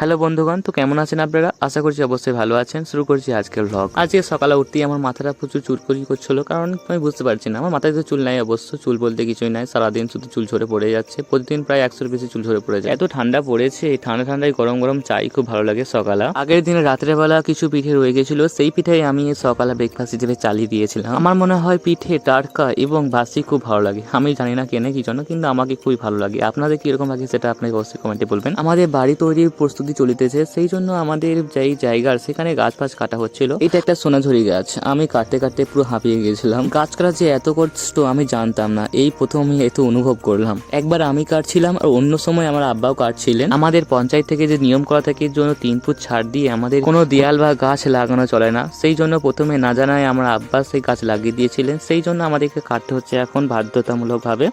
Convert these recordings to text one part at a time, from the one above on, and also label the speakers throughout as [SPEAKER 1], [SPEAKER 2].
[SPEAKER 1] Hello বন্ধুগণ, তো কেমন আছেন আপনারা? আশা করছি অবশ্যই ভালো আছেন। শুরু করছি আজকের ব্লগ। আজকে সকালে উঠতেই আমার মাথাটা প্রচুর চুলকুলি করছিল, কারণ আমি বুঝতে পারছি না, আমার মাথায় তো চুল নাই। অবশ্য চুল বলতে কিছুই নাই, সারাদিন শুধু চুল ঝরে পড়ে যাচ্ছে। প্রতিদিন প্রায় 100-এর বেশি চুল ঝরে পড়ে যায়। এত ঠান্ডা পড়েছে, এই ঠান্ডায় গরম গরম চাই খুব ভালো লাগে সকালে। আগের দিনে রাত্রেবেলা কিছু পিঠে রয়ে গেছিল, সেই পিঠাই আমি সকালে ব্রেকফাস্ট হিসেবে চালিয়ে দিয়েছিলাম। আমার মনে হয় পিঠে টাটকা এবং বাসি খুব ভালো লাগে। আমি জানি না কেনে কি জন্য, কিন্তু আমাকে খুবই ভালো লাগে। আপনাদের কিরকম লাগে সেটা আপনাকে অবশ্যই কমেন্টে বলবেন। আমাদের বাড়ি তৈরির প্রস্তুতি চলিতেছে, সেই জন্য আমাদের যেই জায়গার সেখানে গাছ ফাছ কাটা হচ্ছিল। এটা একটা সোনাঝুরি গাছ, আমি কাটতে কাটতে পুরো হাঁপিয়ে গেছিলাম। গাছ কাটা যে এত কষ্ট আমি জানতাম না, এই প্রথম এত অনুভব করলাম। একবার আমি কাটছিলাম আর অন্য সময় আমার আব্বাও কাটছিলেন। আমাদের পঞ্চায়েত থেকে যে নিয়ম করা থাকে, জন্য 3 ফুট ছাড় দিয়ে আমাদের কোনো দেয়াল বা গাছ লাগানো চলে না, সেই জন্য প্রথমে না জানায় আমার আব্বা সেই গাছ লাগিয়ে দিয়েছিলেন। সেই জন্য আমাদেরকে কাটতে হচ্ছে এখন বাধ্যতামূলক ভাবে।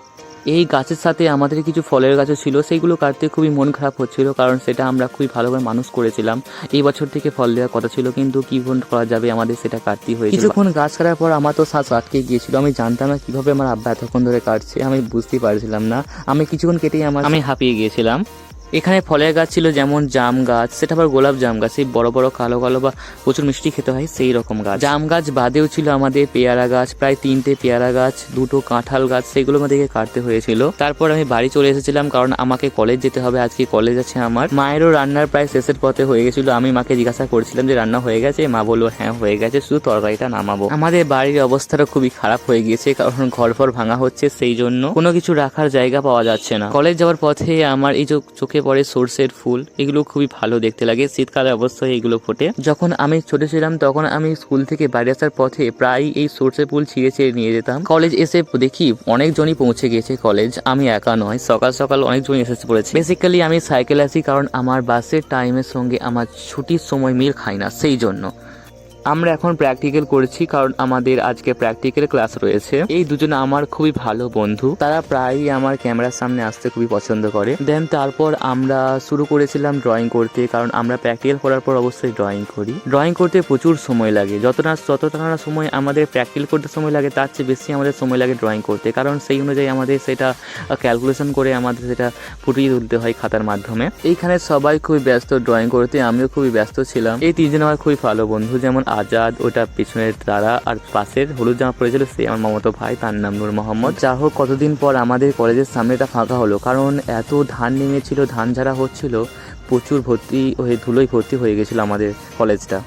[SPEAKER 1] এই গাছের সাথে আমাদের কিছু ফলের গাছও ছিল, সেইগুলো কাটতে খুবই মন খারাপ হচ্ছিল, কারণ সেটা আমরা খুবই ভালোভাবে মানুষ করেছিলাম। এই বছর থেকে ফল দেওয়ার কথা ছিল, কিন্তু কি করা যাবে, আমাদের সেটা কাটতেই হয়েছিল। কিছুক্ষণ গাছ কাটার পর আমার তো শ্বাস আটকে গিয়েছিল। আমি জানতাম না কিভাবে আমার আব্বা এতক্ষণ ধরে কাটছে, আমি বুঝতেই পারছিলাম না। আমি কিছুক্ষণ কেটেই আমি হাঁপিয়ে গিয়েছিলাম। এখানে ফলের গাছ ছিল, যেমন জাম গাছ, সেটা আবার গোলাপ জাম গাছ, সেই বড় বড় কালো কালো বা প্রচুর মিষ্টি খেতে হয় সেই রকম গাছ। জাম গাছ বাদেও ছিল আমাদের পেয়ারা গাছ, প্রায় 3টে পেয়ারা গাছ, 2টো কাঁঠাল গাছ, সেগুলো আমাদেরকে কাটতে হয়েছিল। তারপর আমি বাড়ি চলে এসেছিলাম, কারণ আমাকে কলেজ যেতে হবে, আজকে কলেজ আছে আমার। মায়েরও রান্নার প্রায় শেষের পথে হয়ে গেছিল। আমি মাকে জিজ্ঞাসা করছিলাম যে রান্না হয়ে গেছে, মা বললো হ্যাঁ হয়ে গেছে, শুধু তরকারিটা নামাবো। আমাদের বাড়ির অবস্থাটা খুবই খারাপ হয়ে গিয়েছে, কারণ ঘর ভাঙা হচ্ছে, সেই জন্য কোনো কিছু রাখার জায়গা পাওয়া যাচ্ছে না। কলেজ যাওয়ার পথে আমার এই চোখে পড়ে সরষের ফুল, এগুলো খুবই ভালো দেখতে লাগে, শীতকালে অবশ্যই এগুলো ফোটে। যখন আমি ছোট ছিলাম তখন আমি স্কুল থেকে বাড়ি আসার পথে প্রায় এই সরষের ফুল ছিঁড়ে ছিঁড়ে নিয়ে যেতাম। কলেজ এসে দেখি অনেকজনই পৌঁছে গিয়েছে কলেজ, আমি একা নয়, সকাল সকাল অনেকজনই এসে পড়েছে। বেসিক্যালি আমি সাইকেল আসি, কারণ আমার বাসের টাইমের সঙ্গে আমার ছুটির সময় মিল খায় না, সেই জন্য। আমরা এখন প্র্যাকটিক্যাল করেছি, কারণ আমাদের আজকে প্র্যাকটিক্যাল ক্লাস রয়েছে। এই দুজনে আমার খুবই ভালো বন্ধু, তারা প্রায়ই আমার ক্যামেরার সামনে আসতে খুবই পছন্দ করে। দেন তারপর আমরা শুরু করেছিলাম ড্রয়িং করতে, কারণ আমরা প্র্যাকটিক্যাল করার পর অবশ্যই ড্রয়িং করি। ড্রয়িং করতে প্রচুর সময় লাগে, যতটা না সময় আমাদের প্র্যাকটিক্যাল করতে সময় লাগে, তার চেয়ে বেশি আমাদের সময় লাগে ড্রয়িং করতে, কারণ সেই অনুযায়ী আমাদের সেটা ক্যালকুলেশন করে আমাদের সেটা ফুটিয়ে তুলতে হয় খাতার মাধ্যমে। এইখানে সবাই খুবই ব্যস্ত ড্রয়িং করতে, আমিও খুবই ব্যস্ত ছিলাম। এই 3জন আমার খুবই ভালো বন্ধু, যেমন আজাদ, ওটা পিছনের তারা, আর পাশের হলুদ জামা পড়েছিল সে আমার মামাতো ভাই, তার নাম নূর মোহাম্মদ। যা হোক, কতদিন পর আমাদের কলেজের সামনেটা ফাঁকা হলো, কারণ এত ধান নেমেছিল, ধান ঝাড়া হচ্ছিল, প্রচুর ধুলোয় ভর্তি হয়ে গেছিল আমাদের কলেজটা।